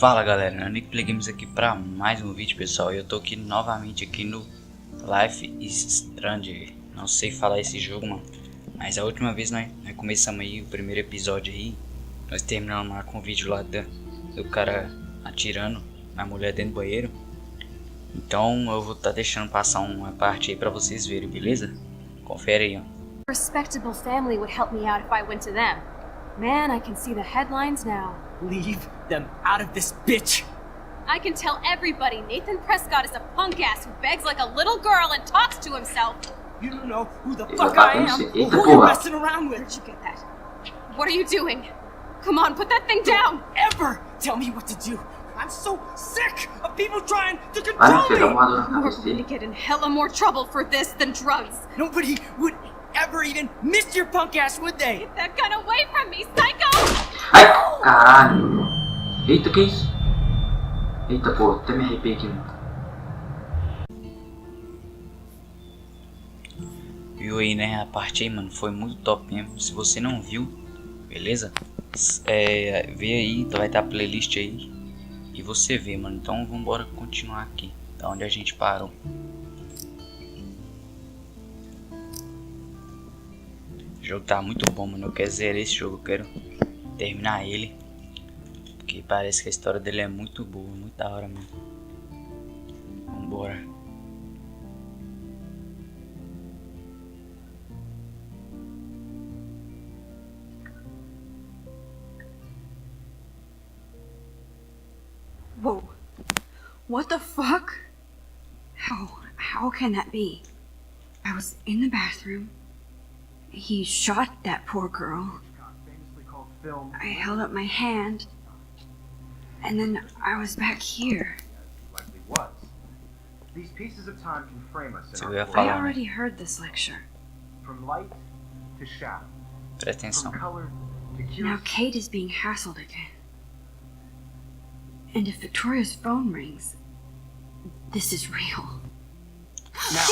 Fala galera, NanicoPlay Games aqui para mais um vídeo, pessoal. Eu tô aqui novamente aqui no Life is Strange. Não sei falar esse jogo, mano, mas a última vez nós começamos aí o primeiro episódio aí. Nós terminamos lá com o vídeo lá do cara atirando na mulher dentro do banheiro. Então eu vou estar deixando passar uma parte aí para vocês verem, beleza? Confere aí, ó. Respectable family would help me out if I went to them. Man, I can see the headlines now. Leave them out of this bitch! I can tell everybody Nathan Prescott is a punk ass who begs like a little girl and talks to himself. You don't know who the fuck I am or who you're messing around with. Where'd you get that? What are you doing? Come on, put that thing down! Ever tell me what to do! I'm so sick of people trying to control me! We're going to get in hella more trouble for this than drugs. Nobody would ever even miss your punk ass, would they? Get that gun away from me, psycho! Ai, caralho. Eita, que isso? Eita, pô, até me arrepiei aqui. Viu aí, né? A parte aí, mano, foi muito top mesmo. Se você não viu, beleza? Vê aí, vai estar a playlist aí. E você vê, mano. Então vambora continuar aqui, da onde a gente parou. O jogo tá muito bom, mano. Eu quero zerar esse jogo, eu quero terminar ele. Porque parece que a história dele é muito boa, muito da hora mesmo. Vambora. Whoa. What the fuck? How can that be? I was in the bathroom. He shot that poor girl. I held up my hand. And then I was back here. Likely was. These pieces of time can frame us in our I already heard this lecture. From light to shadow. Presta atenção. From color to curiosity. Now Kate is being hassled again. And if Victoria's phone rings, this is real. Now,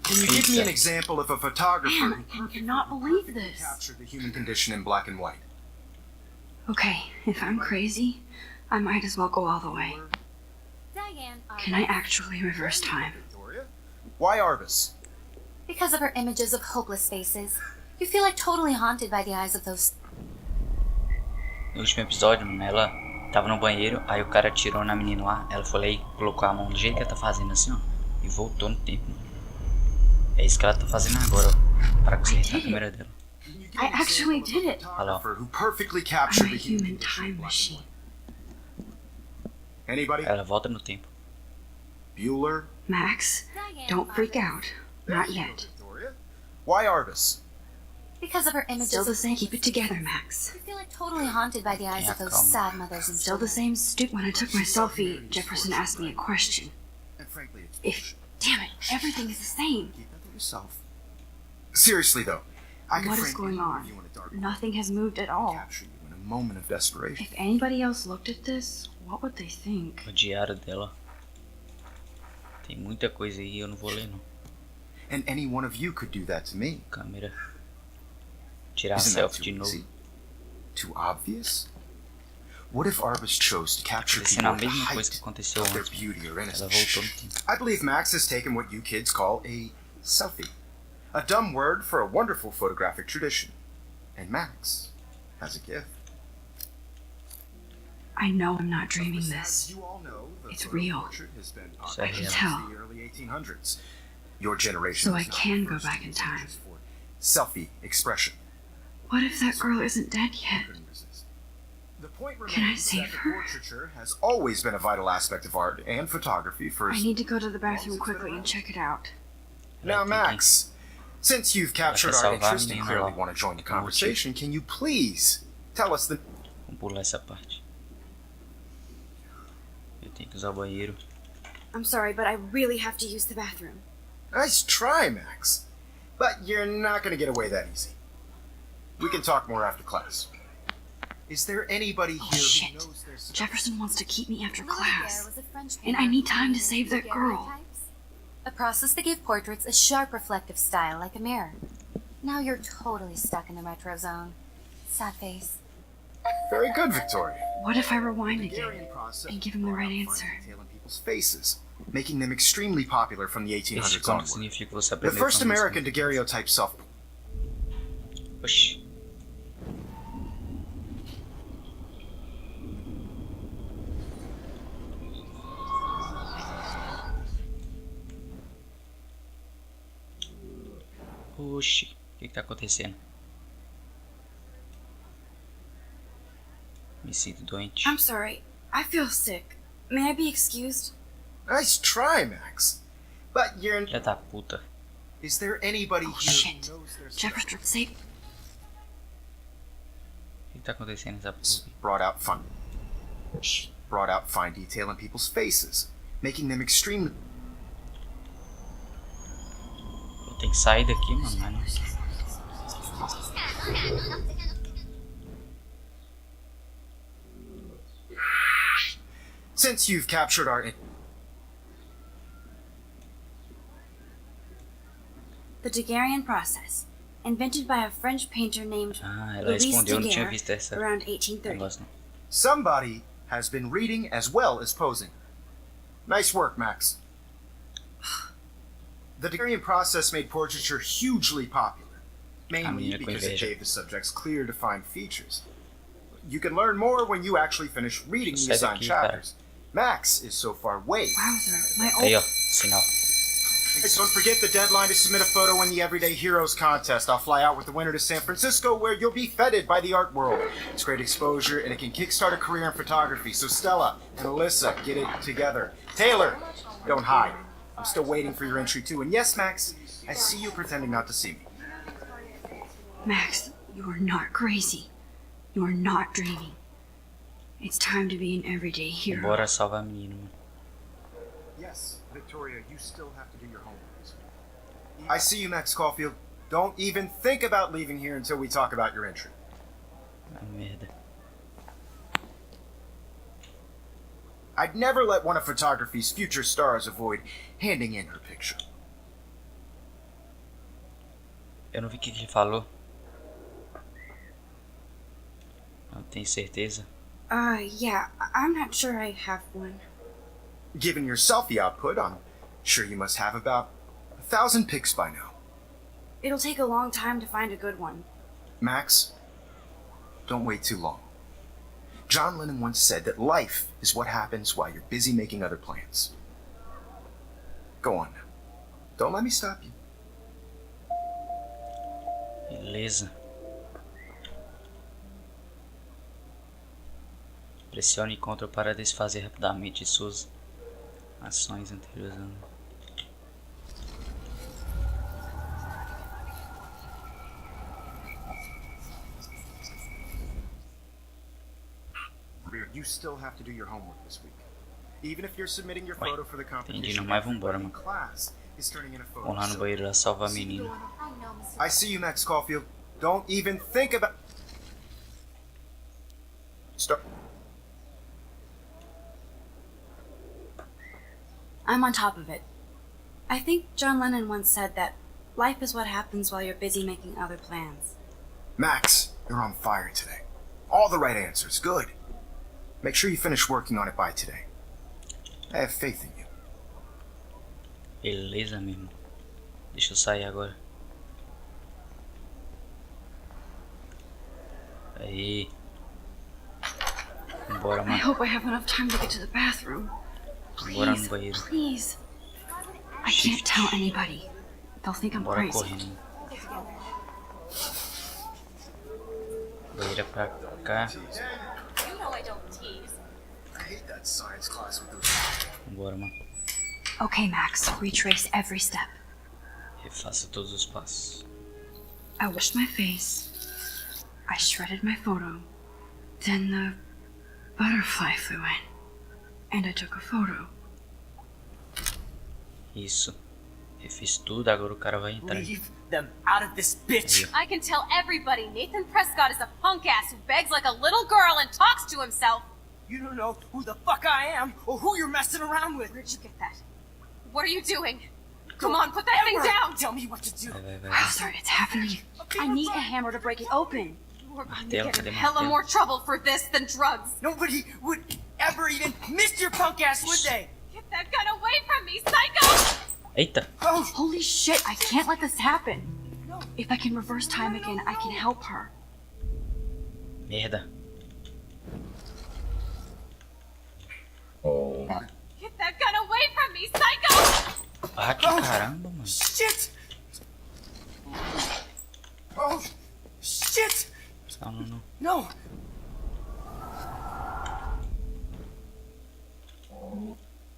can you give me an example of a photographer Man, I cannot believe this. captured the human condition in black and white? Okay, if I'm crazy, I might as well go all the way. Can I actually reverse time? Victoria? Why Arbus? Because of her images of hopeless faces. You feel like totally haunted by the eyes of those. No último episódio, mano, ela tava no banheiro, aí o cara atirou na menina lá. Ela foi lá e colocou a mão do jeito que ela tá fazendo assim, ó. E voltou no tempo, mano. É isso que ela tá fazendo agora, ó. Para consertar a câmera dela. I actually did it. Who perfectly captured I'm a the human human condition in time black and machine. white. Anybody? Ela volta no tempo. Bueller? Max, don't freak out. Not yet. Victoria? Why Arbus? Because of her images Still the of same. Keep it together, Max. You feel like totally haunted by the eyes of those sad mothers and Still the same stupid. When I took my selfie, Jefferson asked me a question. And frankly, it's If, damn it, everything is the same. keep that to yourself. Seriously though, I could What is frankly going on? leave you in a dark Nothing has moved at all. capture you in a moment of desperation. If anybody else looked at this, what would they think? O diário dela. Tem muita coisa aí, eu não vou ler não. And any one of you could do that to me. Câmera. Tirar a Isn't that selfie de too novo. easy? Too obvious? What if Arbus chose to capture Acontecendo people a at the mesma coisa que height aconteceu of their antes. beauty or Ela innocence? voltou no tempo. I believe Max has taken what you kids call a selfie. A dumb word for a wonderful photographic tradition. And Max has a gift. I know I'm not dreaming As this. you all know, the It's photo real. portrait has been So I popular can since tell. the early 1800s. Your generation So I was not can the go first back to in use time. images for selfie expression. What if that girl isn't dead yet? Couldn't resist. The point Can I remains save that the her? portraiture has always been a vital aspect of art and photography for I need to go to the bathroom quickly and check it out. Now, Max, since you've captured our salvar a interest and menina clearly lá. want to join the conversation, can you please tell us the... Vamos pular essa parte. Eu tenho que usar o banheiro. I'm sorry, but I really have to use the bathroom. Nice try, Max. But you're not going to get away that easy. We can talk more after class. Is there anybody here who Shit. knows there's... Jefferson wants to keep me after Lily class. Bear was a French And I painter need time to who save that girl. daguerreotypes. A process that gave portraits a sharp reflective style like a mirror. Now you're totally stuck in the retro zone. Sad face. Very good, Victoria. What if I rewind The again Hungarian process and give him the brought right out answer? fine detail in people's faces, making them extremely popular from the Esse 1800s conto onward. significa que você The aprendeu first com a música. American daguerreotype self. Oxi. Oxi, o que tá acontecendo? Me sinto doente. I'm sorry. I feel sick. May I be excused? Nice try, Max. But you're. Filha da puta. Is there anybody Oh, here shit. who knows their Jeffer's stuff? safe. O que tá acontecendo nessa porra? Brought out fine detail in people's faces, making them extremely. Eu tenho que sair daqui, mano. Mas não. Since you've captured our. The Daguerrean process, invented by a French painter named Ah, ela Louis respondeu, eu não tinha Daguerre visto essa around 1830. negócio não. Somebody has been reading as well as posing. Nice work, Max. The Daguerrean process made portraiture hugely popular, mainly menina com because it inveja. gave the subjects clear, defined features. You can learn more when you actually finish reading the Sai assigned daqui, cara. chapters. Max is so far way. Wowzer, my Aí, old... ó, sinal. Hey, don't forget the deadline to submit a photo in the Everyday Heroes contest. I'll fly out with the winner to San Francisco, where you'll be feted by the art world. It's great exposure, and it can kickstart a career in photography. So Stella and Alyssa, get it together. Taylor, don't hide. I'm still waiting for your entry too. And yes, Max, I see you pretending not to see me. Max, you are not crazy. You are not dreaming. It's time to be an everyday hero. Bora salvar a menina, mano. Yes, Victoria, you still have to do your homework this week. I see you, Max Caulfield. Don't even think about leaving here until we talk about your entry. Ah, merda. I'd never let one of photography's future stars avoid handing in her picture. Eu não vi o que ele falou. Não tenho certeza. Yeah, I'm not sure I have one. Given your selfie output, I'm sure you must have about 1,000 pics by now. It'll take a long time to find a good one. Max, don't wait too long. John Lennon once said that life is what happens while you're busy making other plans. Go on now. Don't let me stop you. Beleza. Pressione Ctrl para desfazer rapidamente suas ações anteriores. You still have to do your homework this week. Even if you're submitting your Ué, photo for the entendi, competition, não, mas vambora, everybody in mano. class is turning in a photo. Vamos lá no banheiro lá salvar a menina. I know, Mr. I see you, Max Caulfield. Don't even think about. Start. I'm on top of it. I think John Lennon once said that life is what happens while you're busy making other plans. Max, you're on fire today. All the right answers. Good. Make sure you finish working on it by today. I have faith in you. Beleza, meu irmão. Deixa eu sair agora. Aí. Bora, I mano. hope I have enough time to get to the bathroom. Bora no Please, banheiro. please. I can't tell anybody. They'll think I'm Bora crazy. correndo. Banheiro é pra cá. You know I don't tease. I hate that science class with those. Bora, mano. Okay, Max, retrace every step. Refaça todos os passos. I washed my face. I shredded my photo. Then the butterfly flew in. And I took a photo. Isso. Refiz tudo, agora o cara vai entrar. Leave them out of this bitch. I can tell everybody Nathan Prescott is a punk ass who begs like a little girl and talks to himself. You don't know who the fuck I am or who you're messing around with. Where'd you get that? What are you doing? Come on, put that thing Ever down! Tell me what to do. Vai, vai, vai. Wowzer, it's happening. I need a hammer to break it open. You You are going to Martelo, get in cadê hella martelo? more trouble for this than drugs. Nobody would ever even miss your punk ass, would they? Get that gun away from me, psycho! Eita! Oh, Holy shit, I can't let this happen. If I can reverse time again, I can help her. Merda. Get that gun away from me, psycho! Ah, que caramba, mano. shit! Oh, shit! Não, não, não. No!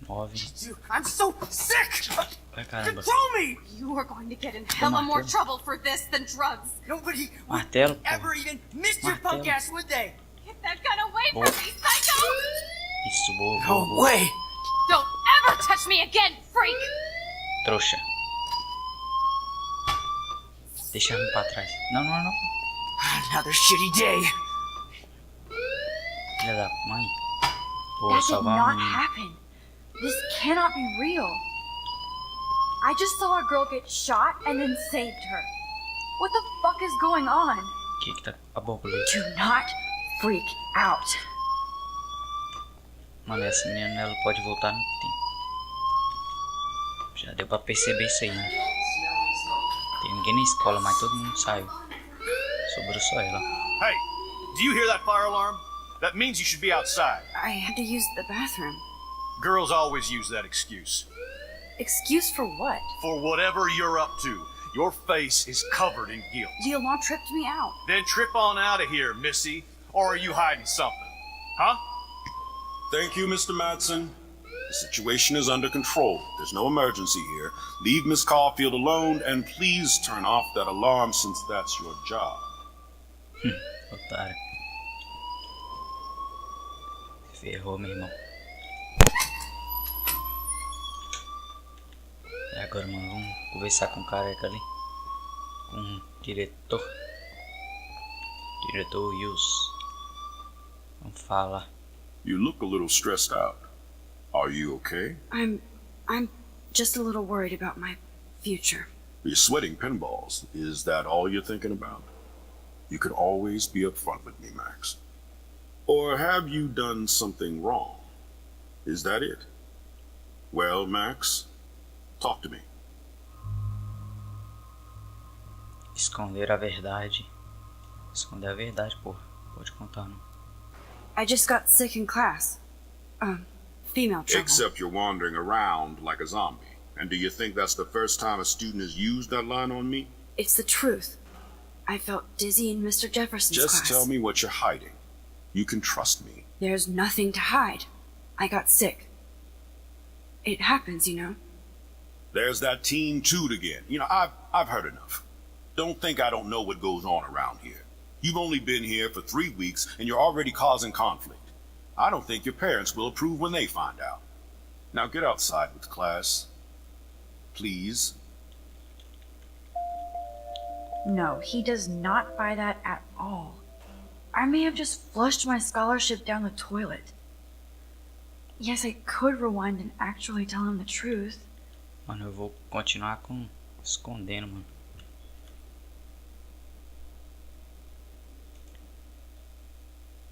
9. Dude, I'm so sick! Ai, caramba. Control me! You are going to get in hella more martelo. trouble for this than drugs. Nobody would Martelo, pô. ever even miss your punk Martelo. ass, would they? Get that gun away Boa. from me, psycho! Isso, boa, boa, No boa. way! Don't ever touch me again, freak! Trouxa. Deixa eu pra trás. Não, não, não. Another shitty day. Filha da mãe. Vou That did salvar not menina. happen. This cannot be real. I just saw a girl get shot and then saved her. What the fuck is going on? Que tá a borboleta? Do not freak out. Mano, essa menina ela pode voltar no tempo. Já deu pra perceber isso aí, né? Tem ninguém na escola, mas todo mundo saiu. Sobrou só ela. Hey, do you hear that fire alarm? That means you should be outside. I had to use the bathroom. Girls always use that excuse. Excuse for what? For whatever you're up to, your face is covered in guilt. The alarm tripped me out. Then trip on out of here, Missy. Or are you hiding something? Huh? Thank you, Mr. Madsen. The situation is under control. There's no emergency here. Leave Miss Caulfield alone, and please turn off that alarm since that's your job. Otário. Ferrou, meu irmão. E agora, mano, vamos conversar com o careca ali. Com o diretor. Diretor Yus. Vamos falar. You look a little stressed out. Are you okay? I'm just a little worried about my future. You're sweating pinballs. Is that all you're thinking about? You could always be upfront with me, Max. Or have you done something wrong? Is that it? Well, Max, talk to me. Esconder a verdade. Esconder a verdade, porra. Pode contar, não. I just got sick in class. Female trouble. Except you're wandering around like a zombie. And do you think that's the first time a student has used that line on me? It's the truth. I felt dizzy in Mr. Jefferson's class. Just tell me what you're hiding. You can trust me. There's nothing to hide. I got sick. It happens, you know. There's that teen toot again. You know, I've heard enough. Don't think I don't know what goes on around here. You've only been here for 3 weeks and you're already causing conflict. I don't think your parents will approve when they find out. Now get outside with class. Please. No, he does not buy that at all. I may have just flushed my scholarship down the toilet. Yes, I could rewind and actually tell him the truth. Mano, eu vou continuar com escondendo, mano.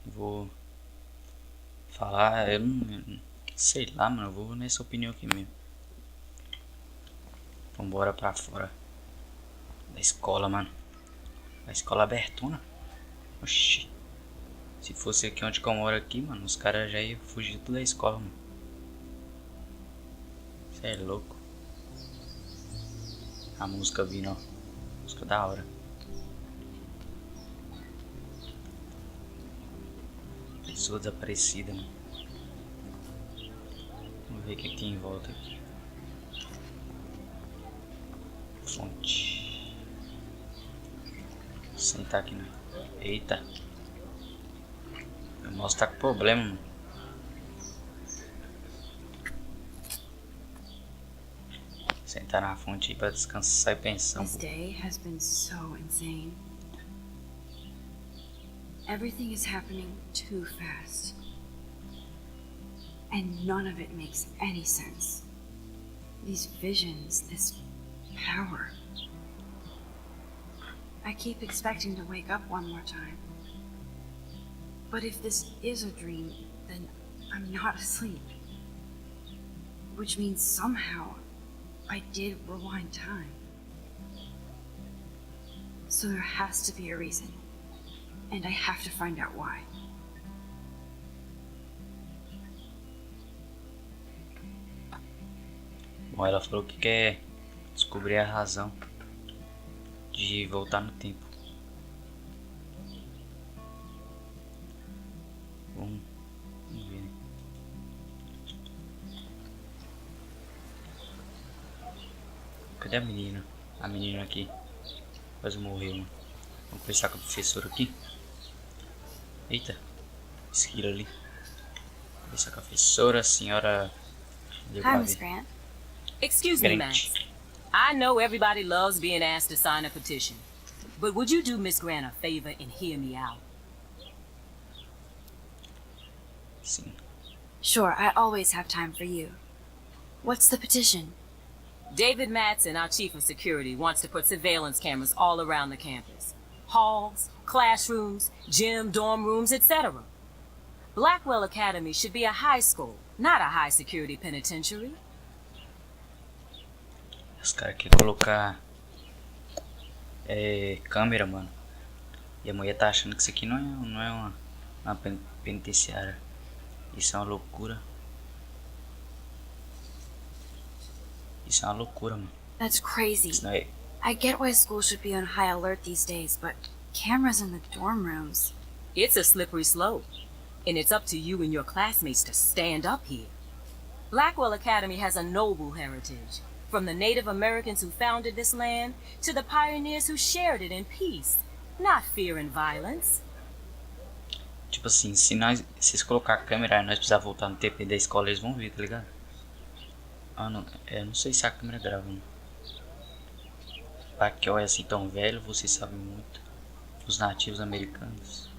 Vou falar, eu não sei lá, mano, eu vou nessa opinião aqui mesmo. Vambora pra fora da escola, mano. A escola abertona. Oxi. Se fosse aqui onde eu moro aqui, mano, os caras já iam fugir tudo da escola, mano. Cê é louco. A música vindo, ó. Música da hora. Pessoa desaparecida, mano. Vamos ver o que tem em volta aqui. Fonte. Vou sentar aqui, né? Eita. Meu mouse tá com problema, mano. Sentar na fonte aí pra descansar e pensar um This pouco. day has been so insane. Everything is happening too fast. And none of it makes any sense. These visions, this power. I keep expecting to wake up one more time. But if this is a dream, then I'm not asleep. Which means somehow I did rewind time. So there has to be a reason. And I have to find out why. Bom, ela falou que quer descobrir a razão de voltar no tempo. Vamos ver, né? Cadê a menina? A menina aqui. Quase morreu, mano. Vamos conversar com a professora aqui. Eita. Esquira ali. Conversar com a professora, a senhora... Hi, Miss Grant. Excuse me, Max. I know everybody loves being asked to sign a petition, but would you do Miss Grant a favor and hear me out? Sim. Sure, I always have time for you. What's the petition? David Matson, our chief of security, wants to put surveillance cameras all around the campus. Halls, classrooms, gym, dorm rooms, etc. Blackwell Academy should be a high school, not a high security penitentiary. Os caras querem colocar câmera, mano. E a mulher tá achando que isso aqui não é uma penitenciária. Isso é uma loucura. Isso é uma loucura, mano. That's crazy. Isso não é... I get why school should be on high alert these days, but cameras in the dorm rooms. It's a slippery slope, and it's up to you and your classmates to stand up here. Blackwell Academy has a noble heritage, from the Native Americans who founded this land to the pioneers who shared it in peace, not fear and violence. Tipo assim, se eles colocar a câmera e nós precisar voltar no TP da escola, eles vão ver, tá ligado? Ah, não, não sei se a câmera grava, não. Paquió é assim tão velho, vocês sabem muito. Os nativos americanos.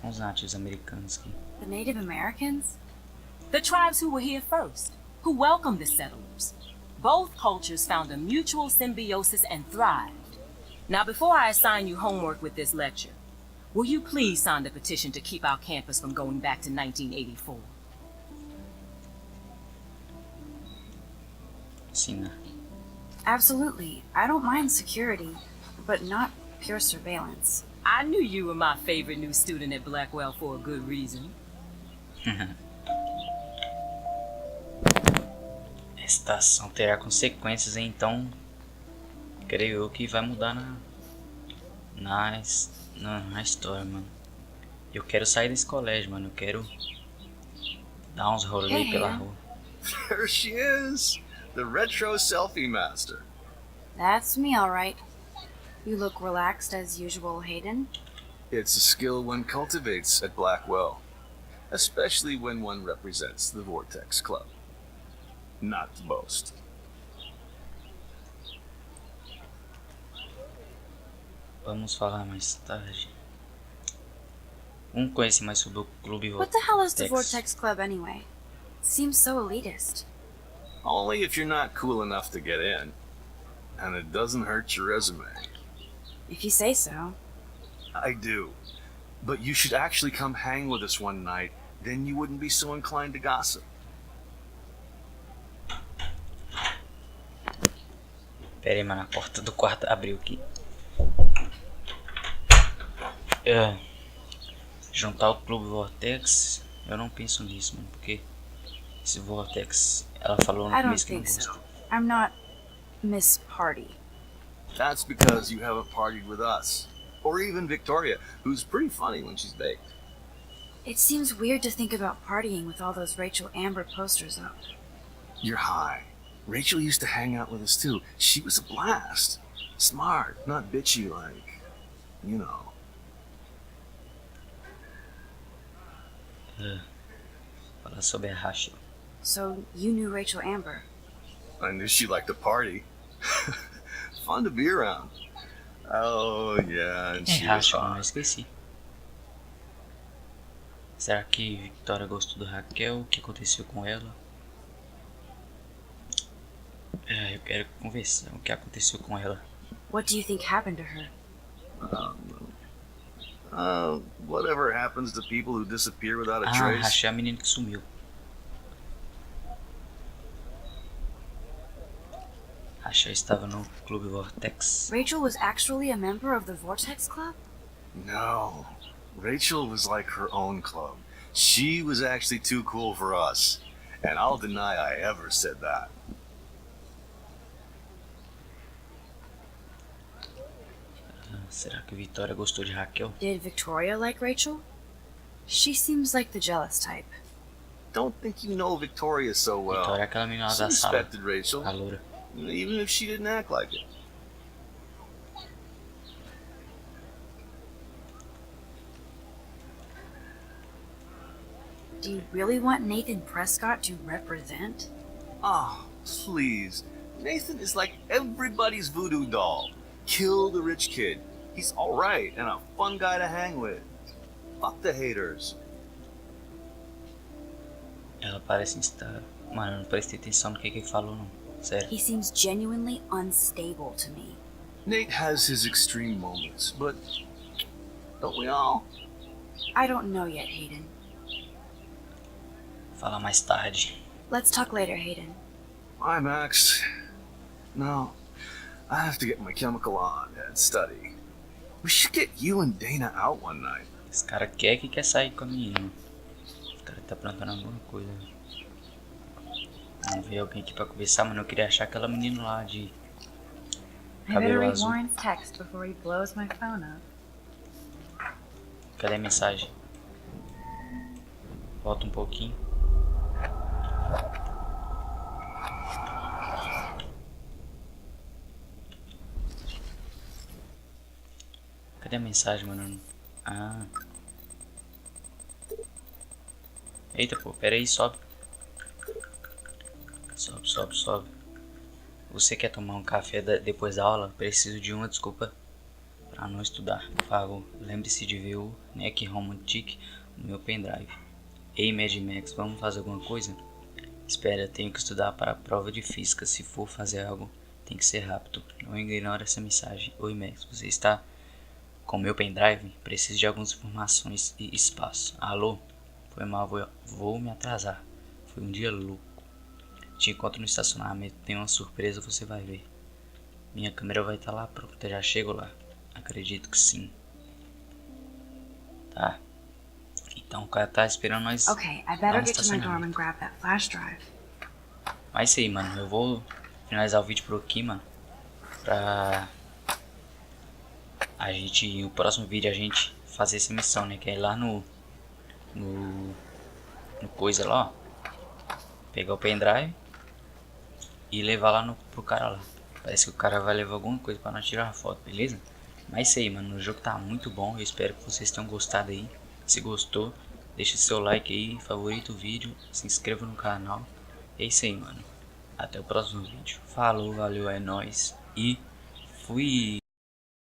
Os nativos americanos aqui. The Native Americans? The tribes who were here first, who welcomed the settlers. Both cultures found a mutual symbiosis and thrived. Now, before I assign you homework with this lecture, will you please sign the petition to keep our campus from going back to 1984? Sim, né? Absolutely. I don't mind security, but not pure surveillance. I knew you were my favorite new student at Blackwell for a good reason. Esta ação terá consequências, então creio eu que vai mudar na história, mano. Eu quero sair desse colégio, mano. Eu quero dar uns rolês pela rua. There she is, the retro selfie master. That's me, all right. You look relaxed as usual, Hayden. It's a skill one cultivates at Blackwell, especially when one represents the Vortex Club. Not to boast. Vamos falar mais tarde. Vamos conhecer mais sobre o clube Vortex. What the hell is the Vortex Club anyway? Seems so elitist. Only if you're not cool enough to get in. And it doesn't hurt your resume. If you say so. I do. But you should actually come hang with us one night, then you wouldn't be so inclined to gossip. Pera aí, mano, a porta do quarto abriu aqui. Juntar o clube Vortex, eu não penso nisso, mano, porque esse Vortex, ela falou no começo que não gosta. So. I'm not Miss Party. That's because you haven't partied with us. Or even Victoria, who's pretty funny when she's baked. It seems weird to think about partying with all those Rachel Amber posters up. You're high. Rachel used to hang out with us too. She was a blast. Smart, not bitchy like, you know. Fala sobre a Rachel. So you knew Rachel Amber? I knew she liked to party. Fun to be around. Oh, yeah, and she was Rachel, hot. não esqueci. Será que Victoria gostou do Raquel? O que aconteceu com ela? Eu quero conversar o que aconteceu com ela. What do you think happened to her? Whatever happens to people who disappear without a Ah, trace? achei a menina que sumiu. Achei estava no Clube Vortex. Rachel was actually a member of the Vortex Club? No. Rachel was like her own club. She was actually too cool for us. And I'll deny I ever said that. Será que Vitória gostou de Raquel? Did Victoria like Rachel? She seems like the jealous type. Don't think you know Victoria so well. Vitória é aquela menina lá She da sala, respected Rachel, a loura. even if she didn't act like it. Do you really want Nathan Prescott to represent? Oh, please. Nathan is like everybody's voodoo doll. Kill the rich kid. He's alright and a fun guy to hang with. Fuck the haters. Ela parece estar... Mano, eu não prestei atenção no que ele falou, não. Sério. He seems genuinely unstable to me. Nate has his extreme moments, but don't we all? I don't know yet, Hayden. Fala mais tarde. Let's talk later, Hayden. Bye, Max. No, I have to get my chemical on and study. We should get you and Dana out one night. Esse cara quer sair com a menina. Esse cara tá plantando alguma coisa. Vamos ver alguém aqui pra conversar, mas eu queria achar aquela menina lá de I better cabelo read azul. Warren's text before he blows my phone up. Cadê a mensagem? Volta um pouquinho. Cadê a mensagem, mano? Ah. Eita, pô, pera aí, sobe. Sobe. Você quer tomar um café depois da aula? Preciso de uma desculpa pra não estudar. Por favor, lembre-se de ver o Neck Romantic no meu pendrive. Ei, Mad Max, vamos fazer alguma coisa? Espera, tenho que estudar para a prova de física. Se for fazer algo, tem que ser rápido. Não ignore essa mensagem. Oi, Max, você está com meu pendrive? Preciso de algumas informações e espaço. Alô? Foi mal, vou me atrasar. Foi um dia louco. Te encontro no estacionamento. Tem uma surpresa, você vai ver. Minha câmera vai estar lá pronta. Já chego lá. Acredito que sim. Tá. Então o cara tá esperando nós. Okay, I better get to my dorm and grab that flash drive. Mas isso aí, mano. Eu vou finalizar o vídeo por aqui, mano. Pra a gente, no próximo vídeo, a gente fazer essa missão, né? Que é ir lá no coisa lá, ó. Pegar o pendrive e levar lá pro cara lá. Parece que o cara vai levar alguma coisa pra nós tirar a foto, beleza? Mas isso aí, mano. O jogo tá muito bom. Eu espero que vocês tenham gostado aí. Se gostou, deixa seu like aí, favorita o vídeo, se inscreva no canal. É isso aí, mano. Até o próximo vídeo. Falou, valeu, é nóis e fui!